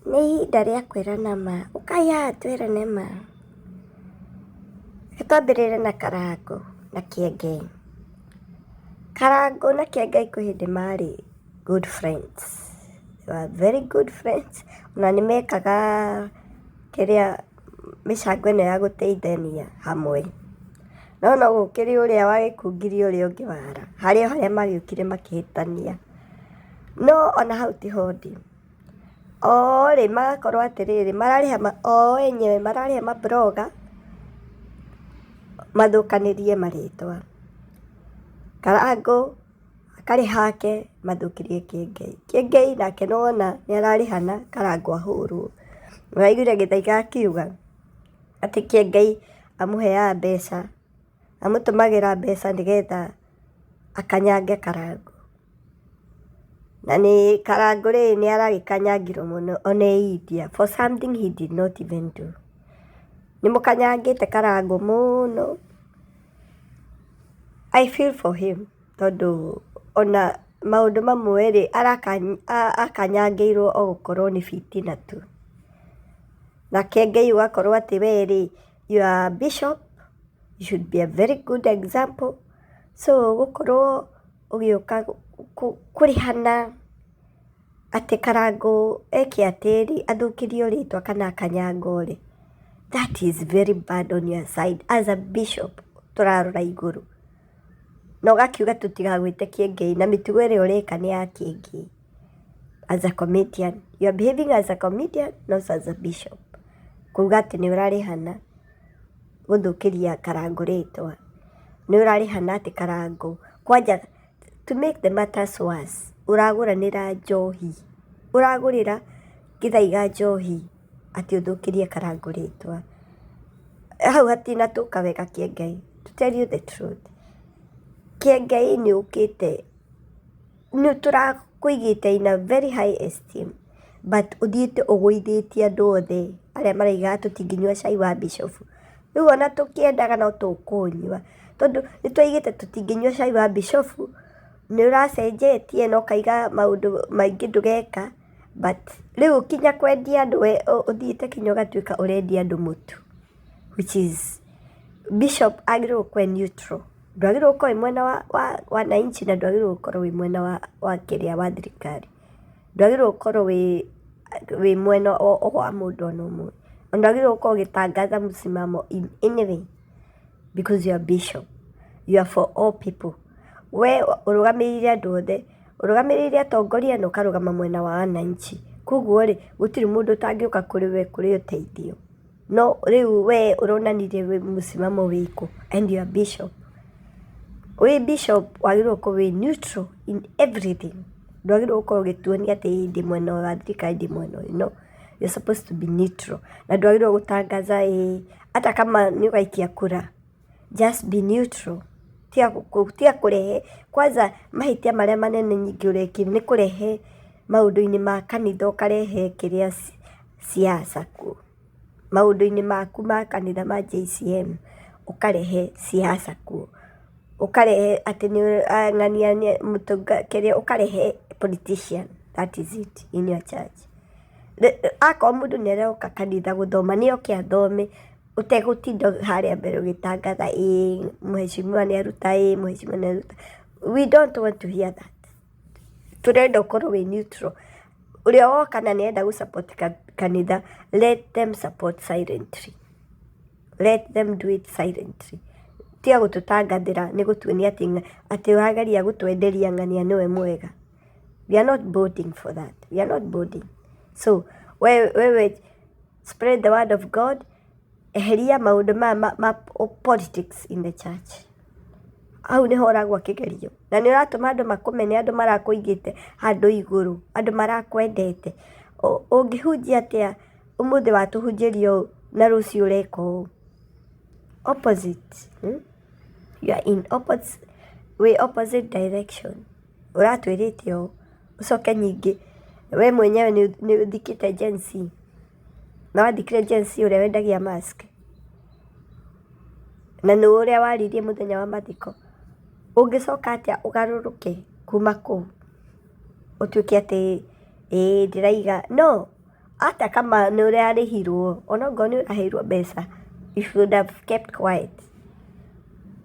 Nĩ ihinda rĩa kwĩrana ma. Ũkaya twĩrane ma. Twambĩrĩrie na Karangu na Kiengei. Karangu na Kiengei kwĩ hĩndĩ marĩ good friends. They were very good friends. Na nĩ mekaga mĩcango ĩno ya gũteithania hamwe. No gũkĩrĩ ũrĩa wagĩkungirie ũrĩa ũngĩ wara. Harĩa magĩũkire makĩhĩtania. No ona hau tiho ndĩ. Rĩ magakorwo atĩrĩrĩ, enyewe mararĩha mabloga mathũkanĩrie marĩtwa. Karangu akarĩ hake mathũkĩrie Kiengei. Kiengei nake nĩwona nĩararĩhana Karangu ahũrwo. Nĩwaiguire Gĩthaiga akiuga atĩ Kiengei amũheaga mbeca, amũtũmagĩra mbeca nĩgetha akanyange Karangu. Na nĩ Karangu rĩ nĩaragĩkanyangirwo mũno ona India for something he did not even do. Nĩmũkanyangĩte Karangu mũno. I feel for him tondũ ona maũndũ mamwe rĩ akanyangĩirwo o gũkorwo nĩ fitina tu. Na Kiengei ũgakorwo atĩ we rĩ, you are a bishop, you should be a very good example. So gũkorwo ũgĩũka kũrĩhana atĩ Karangu eke atĩrĩ athũkĩrio rĩtwa kana akanyangwo rĩ. That is very bad on your side as a bishop tũrarora igũrũ. Na ũgakiuga tũtigagwĩte Kiengei na mĩtugo ĩrĩa ũreka nĩ ya Kiengei. As a comedian, you are behaving as a comedian, not as a bishop. Kuuga atĩ nĩ ũrarĩhana gũthũkĩria Karangu rĩtwa. Nĩ ũrarĩhana atĩ Karangu. Kwanja, to make the matters worse, ũragũranĩra njohi. Ũragũrĩra Gĩthaiga njohi atĩ ũthũkĩrie Karangu rĩtwa. Hau hatinatũka wega Kiengei. To tell you the truth. Kiengei nĩ ũkĩte. Nĩ tũrakũigĩte in a very high esteem. But ũthiĩte ũgũithĩtie andũ othe arĩa maraigaga tũtingĩnyua cai wa bishop. Rĩu ona tũkĩendaga no tũkũnyua. Tondũ nĩtwaigĩte tũtingĩnyua cai wa bishop. Nĩ ũracenjetie na ũkaiga maũndũ maingĩ ndũgeka. But rĩu kinya kwendia andũ ũthiĩte kinya ũgatuĩka ũrendia andũ mũtu. Which is bishop agĩrĩirwo gũkorwo neutral. Ndwagĩrĩirwo gũkorwo wĩ mwena wa wananchi na ndwagĩrĩirwo gũkorwo wĩ mwena wa thirikari. Ndwagĩrĩirwo gũkorwo wĩ mwena wa mũndũ ona ũmwe. Ndwagĩrĩirwo gũkorwo ũgĩtangatha msimamo in any way. Because you are bishop. You are for all people. We ũrũgamĩrĩire andũ othe. Ũrũgamĩrĩire atongoria na ũkarũgama mwena wa wananchi. Koguo rĩ gũtirĩ mũndũ ũtangĩũka kũrĩ we kũrĩ ũteithio. No rĩu we ũronanirie wĩ msimamo wĩkũ and you are bishop. We bishop wagĩrĩirwo gũkorwo wĩ neutral in everything. Ndwagĩrĩirwo gũkorwo ũgĩtuonia atĩ ndĩ mwena wa thirikari ndĩ mwena ũyũ. No, you're supposed to be neutral. Na ndwagĩrĩirwo gũtangatha hata kama nĩ ũgaikia kura. Just be neutral. Tia kũrehe. Kwanza mahĩtia marĩa manene nyingĩ ũrekire nĩ kũrehe maũndũ-inĩ ma kanitha ũkarehe kĩrĩa siasa kuo. Maũndũ-inĩ maku ma kanitha ma JCM ũkarehe siasa kuo. Ũkarehe atĩ nĩ ng'ania kĩrĩa ũkarehe politician. That is it in your church. Akorwo mũndũ nĩaroka kanitha gũthoma nĩoke athome ũtegũtinda harĩa mbere ũgĩtangatha mheshimiwa nĩaruta mheshimiwa nĩaruta. We don't want to hear that. Tũrenda ũkorwo wĩ neutral. Ũrĩa woka na nĩenda gũsupport kanitha, let them support silently. Let them do it silently. Tia gũtũtangathĩra nĩ gũtuonia atĩ ũrageria gũtwenderia ng'ania nĩwe mwega. We are not voting for that. We are not voting. So, we spread the word of God. Eheria maũndũ ma politics in the church. Hau nĩho ũragwa kĩgerio. Na nĩ ũratũma andũ makũmene, andũ marakũigĩte handũ igũrũ, andũ marakwendete. Ũngĩhunjia atĩa ũmũthĩ watũhunjĩrio na rũciũ ũreka ũũ. Opposite. You are in opposite direction. Ũratwĩrĩte ũũ. Ũcoke nyingĩ. We mwenyewe nĩ ũthikĩte Gen Z. Na wathikire Gen Z ũrĩa wendagia mask. Na nĩ ũrĩa waririe mũthenya wa mathiko. Ũngĩcoka atĩa ũgarũrũke kuma kũu. Ũtuĩke atĩ ndĩraiga. No, hata kama nĩ ũrarĩhirwo, onokorwo nĩ ũrahĩirwo mbeca, you should have kept quiet.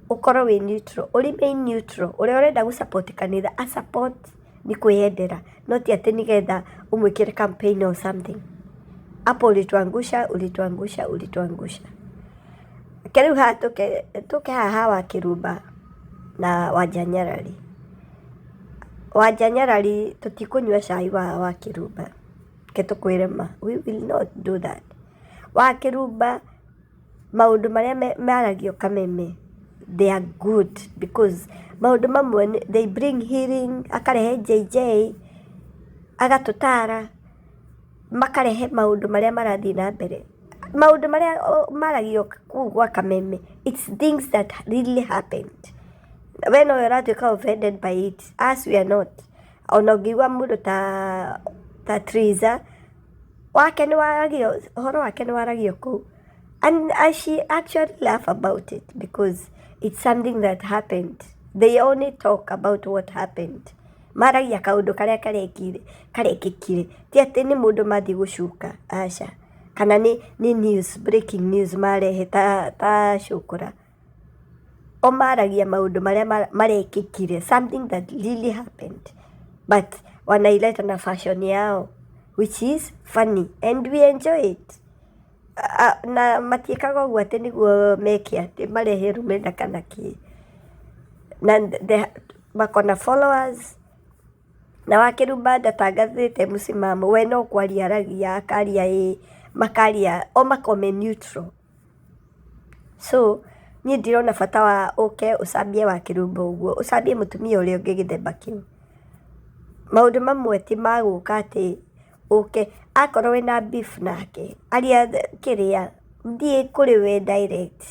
Ukorwo wĩ neutral, remain neutral. Ũrĩa ũrenda gũ-support kanitha, a-support nĩ kwĩyendera, no ti atĩ nĩgetha ũmwĩkĩre campaign or something. Hapo ulituangusha. Kĩrĩu haha tũke haha wa Kĩrumba na Wanja Nyarari. Wanja Nyarari tũtikũnyua cai wa Kĩrumba. Ke tũkwĩre ma, we will not do that. Wa Kĩrumba, maũndũ marĩa maragio Kameme, they are good because maũndũ mamwe they bring healing, akarehe JJ, agatũtara, makarehe maũndũ marĩa marathiĩ na mbere. Maũndũ marĩa maragio kũu gwa Kameme, it's things that really happened. We no ũratuĩka offended by it, as we are not. Ona ũngĩigua mũndũ ta Triza, wake nĩ waragio, ũhoro wake nĩ waragio kũu. And she actually laugh about it because it's something that happened. They only talk about what happened. Maragia kaũndũ karĩa karekĩkire. Ti atĩ nĩ mũndũ mathiĩ gũcuka, aca. Kana nĩ news, breaking news marehe ta cũkũra. O maragia maũndũ marĩa marekĩkire, something that really happened. But wanaileta na fashion yao, which is funny, and we enjoy it. Na matiĩkaga ũguo atĩ nĩguo meke atĩ marehe rumenda kana kĩ. Na makona followers, na wa Kĩrumba ndatangathĩte mũsimamo, we no kwaria aragia, akaria makaria, o makome neutral. So, niĩ ndirona bata wa ũke ũcambie wa Kĩrumba ũguo, ũcambie mũtumia ũrĩa ũngĩ gĩthemba kĩu. Maũndũ mamwe ti magũka atĩ ũke, akorwo wĩna beef nake, aria kĩrĩa, thiĩ kũrĩ we direct,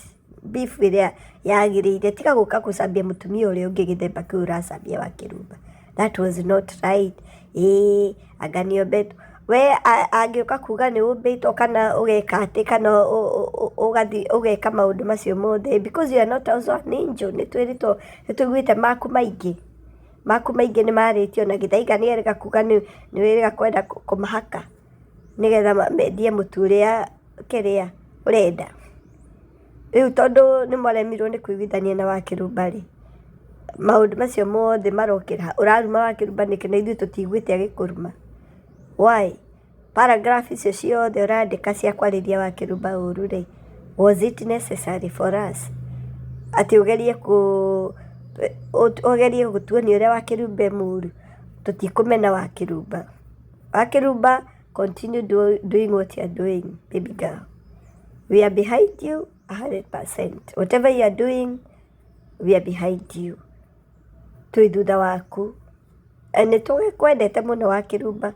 beef ĩrĩa yagĩrĩire, tiga gũka gũcambia mũtumia ũrĩa ũngĩ gĩthemba kĩu ũracambia wa Kĩrumba. That was not right. Anga nĩombetwo. We angĩũka kuga nĩ ũmbĩtwo kana ũgeka atĩ kana ũgathiĩ ũgeka maũndũ macio mothe, because you are not also an angel. Nĩ twĩrĩtwo, nĩ tũiguĩte maku maingĩ nĩ marĩtio, na Gĩthaiga nĩ erĩga kuga nĩ wĩrĩga kwenda kũmahaka nĩgetha mendie mũtu ũrĩa kĩrĩa ũrenda. Rĩu tondũ nĩ mwaremirwo nĩ kũiguithania na wa Kĩrumba rĩ, maũndũ macio mothe marokĩra, ũraruma wa Kĩrumba nĩkĩ na ithuĩ tũtiguĩte agĩkũruma? Why? Paragraph icio ciothe ũrandĩka cia kwarĩria wa Kĩrumba ũru rĩ, was it necessary for us atĩ ũgerie gũtuonia ũrĩa wa Kĩrumba mũru? Tũtikũmena wa Kĩrumba. Wa Kĩrumba, continue doing what you are doing, baby girl. We are behind you 100%. Whatever you are doing, we are behind you. Twĩ thutha waku. Nĩ tũkwendete mũno wa Kĩrumba.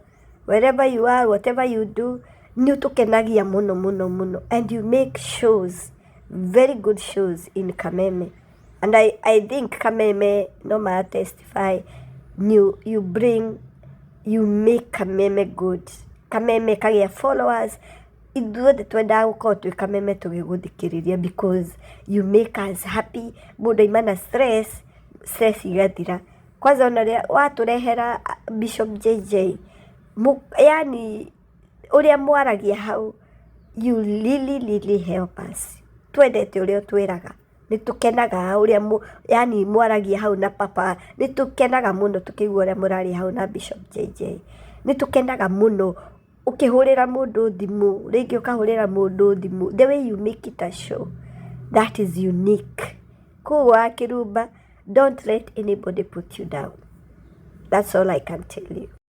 Wherever you are, whatever you do, nĩ ũtũkenagia mũno. And you make shows, very good shows in Kameme. And I think Kameme, no matter testify, you make Kameme good. Kameme kagĩa followers. Ithuothe twendaga gũkorwo twĩ Kameme tũgĩgũthikĩrĩria because you make us happy. Mũndũ aima na stress igathira. Kwanza ona rĩa watũrehera Bishop JJ, yani ũrĩa mwaragia hau, you really help us. Twendete ũrĩa twĩraga, nĩ tũkenaga ũrĩa yani mwaragia hau na papa, nĩ tũkenaga mũno tũkĩigua ũrĩa mũraria hau na Bishop JJ. Nĩ tũkenaga mũno ũkĩhũrĩra mũndũ thimũ, rĩngĩ ũkahũrĩra mũndũ thimũ, the way you make it a show, that is unique. Kũu wa Kĩrumba, don't let anybody put you down. That's all I can tell you.